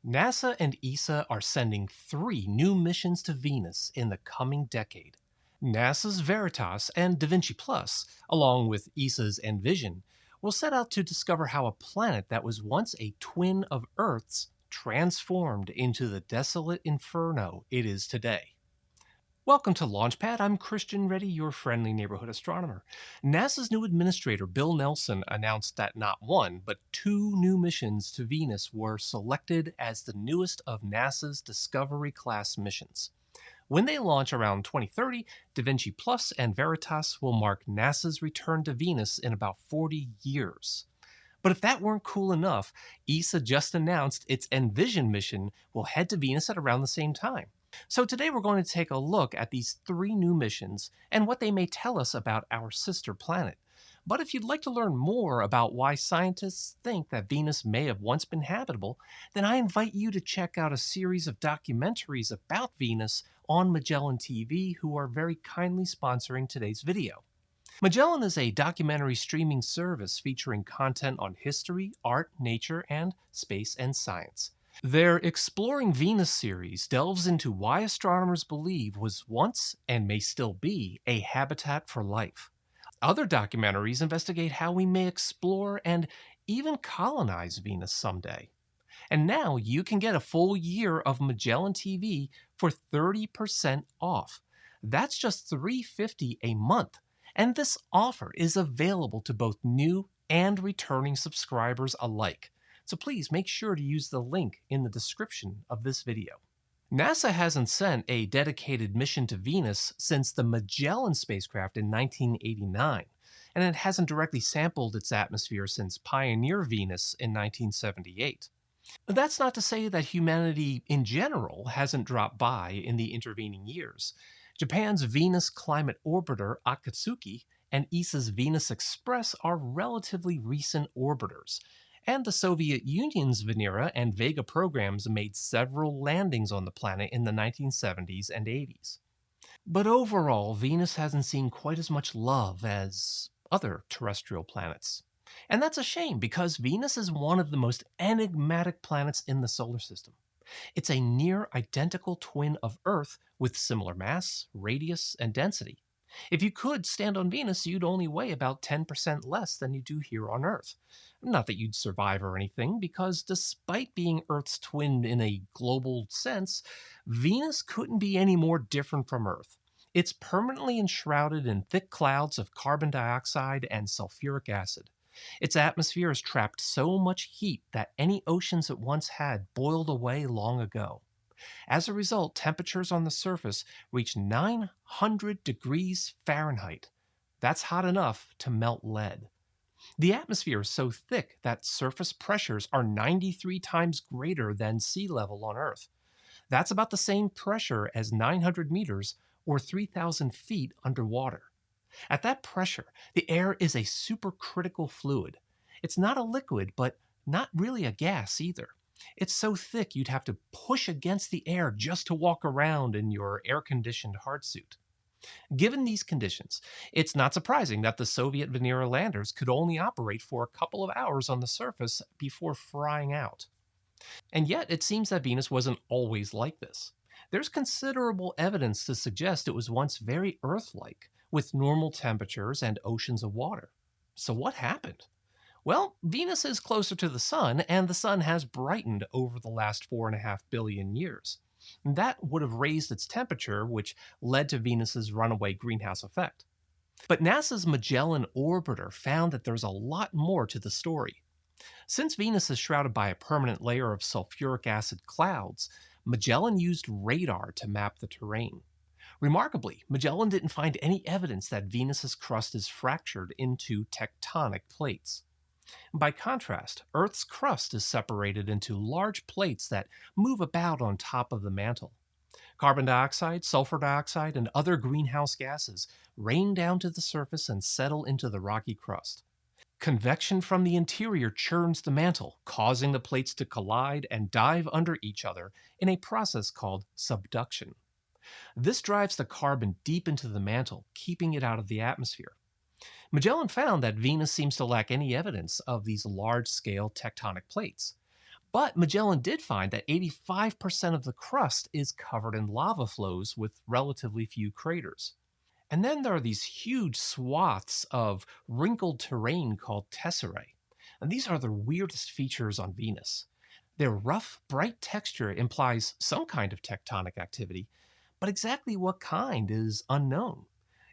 NASA and ESA are sending three new missions to Venus in the coming decade. NASA's Veritas and Da Vinci Plus, along with ESA's Envision, will set out to discover how a planet that was once a twin of Earth's transformed into the desolate inferno it is today. Welcome to Launchpad. I'm Christian Reddy, your friendly neighborhood astronomer. NASA's new administrator, Bill Nelson, announced that not one, but two new missions to Venus were selected as the newest of NASA's Discovery class missions. When they launch around 2030, Da Vinci Plus and Veritas will mark NASA's return to Venus in about 40 years. But if that weren't cool enough, ESA just announced its Envision mission will head to Venus at around the same time. So today we're going to take a look at these three new missions and what they may tell us about our sister planet. But if you'd like to learn more about why scientists think that Venus may have once been habitable, then I invite you to check out a series of documentaries about Venus on Magellan TV, who are very kindly sponsoring today's video. Magellan is a documentary streaming service featuring content on history, art, nature, and space and science. Their Exploring Venus series delves into why astronomers believe was once, and may still be, a habitat for life. Other documentaries investigate how we may explore and even colonize Venus someday. And now you can get a full year of Magellan TV for 30% off. That's just $3.50 a month. And this offer is available to both new and returning subscribers alike. So please make sure to use the link in the description of this video. NASA hasn't sent a dedicated mission to Venus since the Magellan spacecraft in 1989, and it hasn't directly sampled its atmosphere since Pioneer Venus in 1978. But that's not to say that humanity in general hasn't dropped by in the intervening years. Japan's Venus Climate Orbiter Akatsuki and ESA's Venus Express are relatively recent orbiters, and the Soviet Union's Venera and Vega programs made several landings on the planet in the 1970s and 80s. But overall, Venus hasn't seen quite as much love as other terrestrial planets. And that's a shame because Venus is one of the most enigmatic planets in the solar system. It's a near identical twin of Earth with similar mass, radius, and density. If you could stand on Venus, you'd only weigh about 10% less than you do here on Earth. Not that you'd survive or anything, because despite being Earth's twin in a global sense, Venus couldn't be any more different from Earth. It's permanently enshrouded in thick clouds of carbon dioxide and sulfuric acid. Its atmosphere has trapped so much heat that any oceans it once had boiled away long ago. As a result, temperatures on the surface reach 900 degrees Fahrenheit. That's hot enough to melt lead. The atmosphere is so thick that surface pressures are 93 times greater than sea level on Earth. That's about the same pressure as 900 meters or 3,000 feet underwater. At that pressure, the air is a supercritical fluid. It's not a liquid, but not really a gas either. It's so thick you'd have to push against the air just to walk around in your air-conditioned hard suit. Given these conditions, it's not surprising that the Soviet Venera landers could only operate for a couple of hours on the surface before frying out. And yet, it seems that Venus wasn't always like this. There's considerable evidence to suggest it was once very Earth-like, with normal temperatures and oceans of water. So what happened? Well, Venus is closer to the Sun, and the Sun has brightened over the last 4.5 billion years. That would have raised its temperature, which led to Venus's runaway greenhouse effect. But NASA's Magellan orbiter found that there's a lot more to the story. Since Venus is shrouded by a permanent layer of sulfuric acid clouds, Magellan used radar to map the terrain. Remarkably, Magellan didn't find any evidence that Venus's crust is fractured into tectonic plates. By contrast, Earth's crust is separated into large plates that move about on top of the mantle. Carbon dioxide, sulfur dioxide, and other greenhouse gases rain down to the surface and settle into the rocky crust. Convection from the interior churns the mantle, causing the plates to collide and dive under each other in a process called subduction. This drives the carbon deep into the mantle, keeping it out of the atmosphere. Magellan found that Venus seems to lack any evidence of these large-scale tectonic plates. But Magellan did find that 85% of the crust is covered in lava flows with relatively few craters. And then there are these huge swaths of wrinkled terrain called tesserae. And these are the weirdest features on Venus. Their rough, bright texture implies some kind of tectonic activity, but exactly what kind is unknown.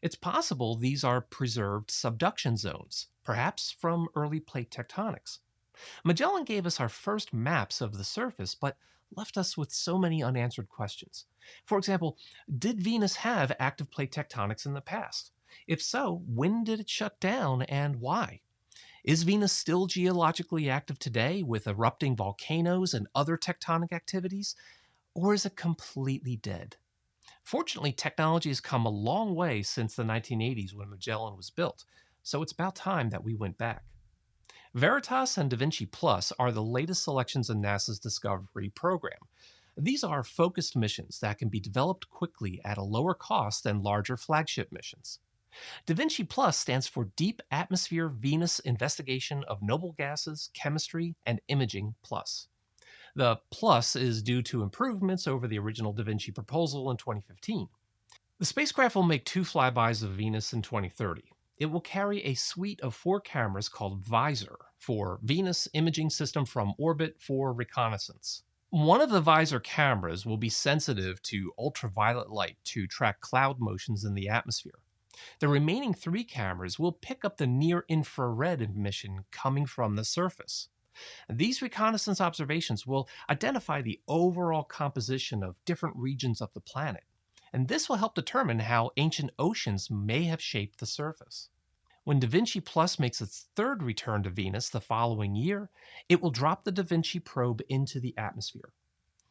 It's possible these are preserved subduction zones, perhaps from early plate tectonics. Magellan gave us our first maps of the surface, but left us with so many unanswered questions. For example, did Venus have active plate tectonics in the past? If so, when did it shut down and why? Is Venus still geologically active today with erupting volcanoes and other tectonic activities? Or is it completely dead? Fortunately, technology has come a long way since the 1980s when Magellan was built, so it's about time that we went back. Veritas and DaVinci Plus are the latest selections in NASA's Discovery program. These are focused missions that can be developed quickly at a lower cost than larger flagship missions. DaVinci Plus stands for Deep Atmosphere Venus Investigation of Noble Gases, Chemistry, and Imaging Plus. The plus is due to improvements over the original Da Vinci proposal in 2015. The spacecraft will make 2 flybys of Venus in 2030. It will carry a suite of 4 cameras called VISOR for Venus Imaging System from Orbit for Reconnaissance. One of the VISOR cameras will be sensitive to ultraviolet light to track cloud motions in the atmosphere. The remaining 3 cameras will pick up the near infrared emission coming from the surface. These reconnaissance observations will identify the overall composition of different regions of the planet, and this will help determine how ancient oceans may have shaped the surface. When Da Vinci Plus makes its third return to Venus the following year, it will drop the Da Vinci probe into the atmosphere.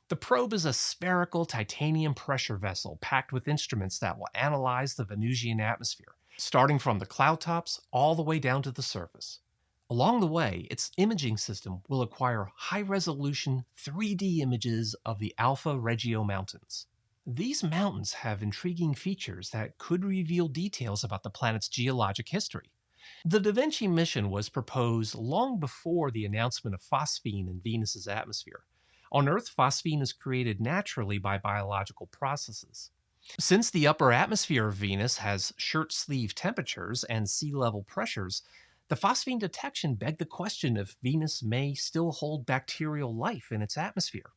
The probe is a spherical titanium pressure vessel packed with instruments that will analyze the Venusian atmosphere, starting from the cloud tops all the way down to the surface. Along the way, its imaging system will acquire high-resolution 3D images of the Alpha Reggio Mountains. These mountains have intriguing features that could reveal details about the planet's geologic history. The Da Vinci mission was proposed long before the announcement of phosphine in Venus's atmosphere. On Earth, phosphine is created naturally by biological processes. Since the upper atmosphere of Venus has shirt sleeve temperatures and sea level pressures, the phosphine detection begged the question if Venus may still hold bacterial life in its atmosphere.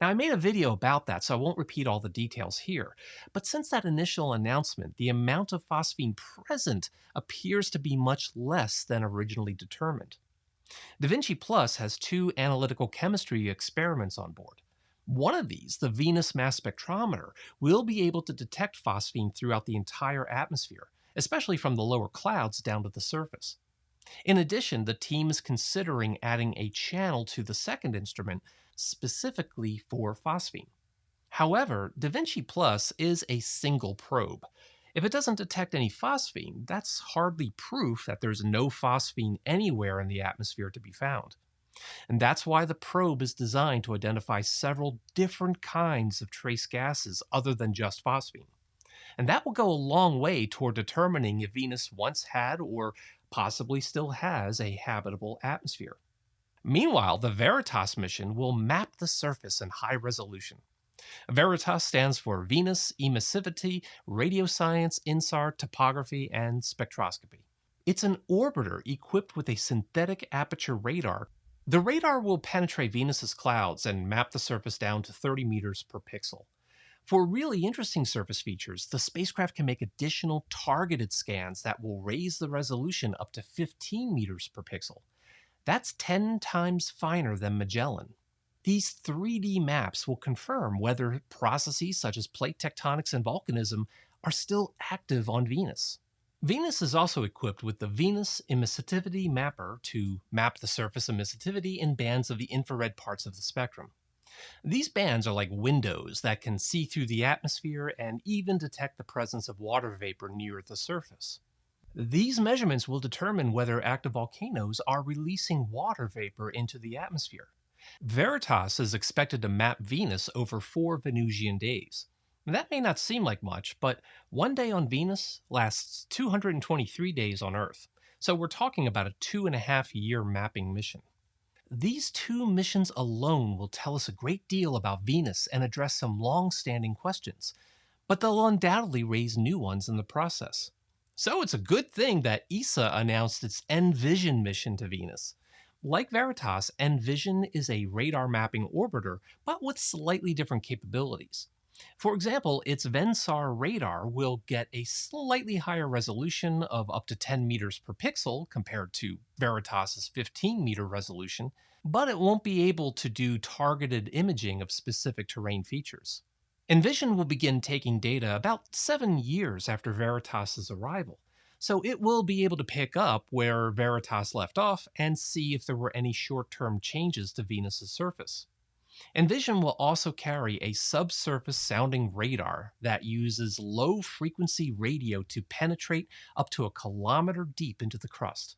Now, I made a video about that, so I won't repeat all the details here. But since that initial announcement, the amount of phosphine present appears to be much less than originally determined. Da Vinci Plus has 2 analytical chemistry experiments on board. One of these, the Venus mass spectrometer, will be able to detect phosphine throughout the entire atmosphere, especially from the lower clouds down to the surface. In addition, the team is considering adding a channel to the second instrument specifically for phosphine. However, Da Vinci Plus is a single probe. If it doesn't detect any phosphine, that's hardly proof that there's no phosphine anywhere in the atmosphere to be found. And that's why the probe is designed to identify several different kinds of trace gases other than just phosphine. And that will go a long way toward determining if Venus once had or possibly still has a habitable atmosphere. Meanwhile, the Veritas mission will map the surface in high resolution. Veritas stands for Venus Emissivity, Radioscience, INSAR, Topography, and Spectroscopy. It's an orbiter equipped with a synthetic aperture radar. The radar will penetrate Venus's clouds and map the surface down to 30 meters per pixel. For really interesting surface features, the spacecraft can make additional targeted scans that will raise the resolution up to 15 meters per pixel. That's 10 times finer than Magellan. These 3D maps will confirm whether processes such as plate tectonics and volcanism are still active on Venus. Venus is also equipped with the Venus Emissivity Mapper to map the surface emissivity in bands of the infrared parts of the spectrum. These bands are like windows that can see through the atmosphere and even detect the presence of water vapor near the surface. These measurements will determine whether active volcanoes are releasing water vapor into the atmosphere. Veritas is expected to map Venus over 4 Venusian days. That may not seem like much, but one day on Venus lasts 223 days on Earth, so we're talking about a 2.5 year mapping mission. These two missions alone will tell us a great deal about Venus and address some long standing questions, but they'll undoubtedly raise new ones in the process. So it's a good thing that ESA announced its Envision mission to Venus. Like Veritas, Envision is a radar mapping orbiter, but with slightly different capabilities. For example, its Vensar radar will get a slightly higher resolution of up to 10 meters per pixel compared to Veritas's 15-meter resolution, but it won't be able to do targeted imaging of specific terrain features. Envision will begin taking data about 7 years after Veritas's arrival, so it will be able to pick up where Veritas left off and see if there were any short term changes to Venus's surface. Envision will also carry a subsurface sounding radar that uses low frequency radio to penetrate up to a kilometer deep into the crust.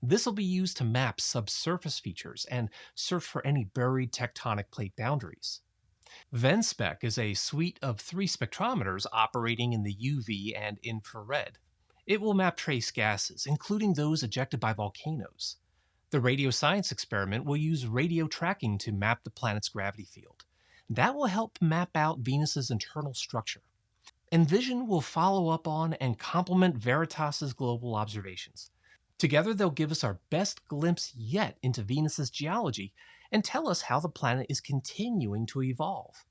This will be used to map subsurface features and search for any buried tectonic plate boundaries. VenSpec is a suite of three spectrometers operating in the UV and infrared. It will map trace gases, including those ejected by volcanoes. The radio science experiment will use radio tracking to map the planet's gravity field. That will help map out Venus's internal structure. Envision will follow up on and complement Veritas's global observations. Together, they'll give us our best glimpse yet into Venus's geology and tell us how the planet is continuing to evolve.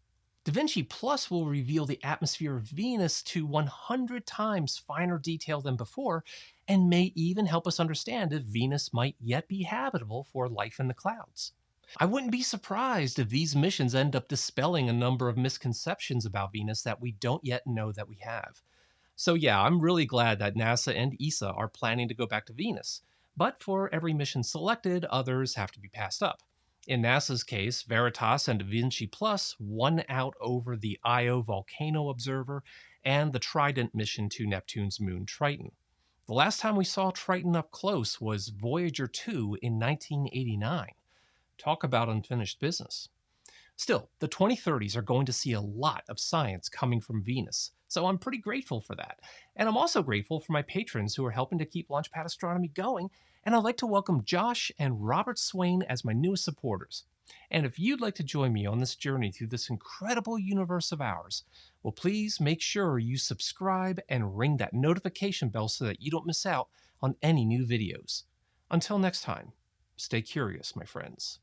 Da Vinci Plus will reveal the atmosphere of Venus to 100 times finer detail than before, and may even help us understand if Venus might yet be habitable for life in the clouds. I wouldn't be surprised if these missions end up dispelling a number of misconceptions about Venus that we don't yet know that we have. So, yeah, I'm really glad that NASA and ESA are planning to go back to Venus. But for every mission selected, others have to be passed up. In NASA's case, Veritas and Da Vinci Plus won out over the Io Volcano Observer and the Trident mission to Neptune's moon Triton. The last time we saw Triton up close was Voyager 2 in 1989. Talk about unfinished business. Still, the 2030s are going to see a lot of science coming from Venus, so I'm pretty grateful for that. And I'm also grateful for my patrons who are helping to keep Launchpad Astronomy going, and I'd like to welcome Josh and Robert Swain as my newest supporters. And if you'd like to join me on this journey through this incredible universe of ours, well, please make sure you subscribe and ring that notification bell so that you don't miss out on any new videos. Until next time, stay curious, my friends.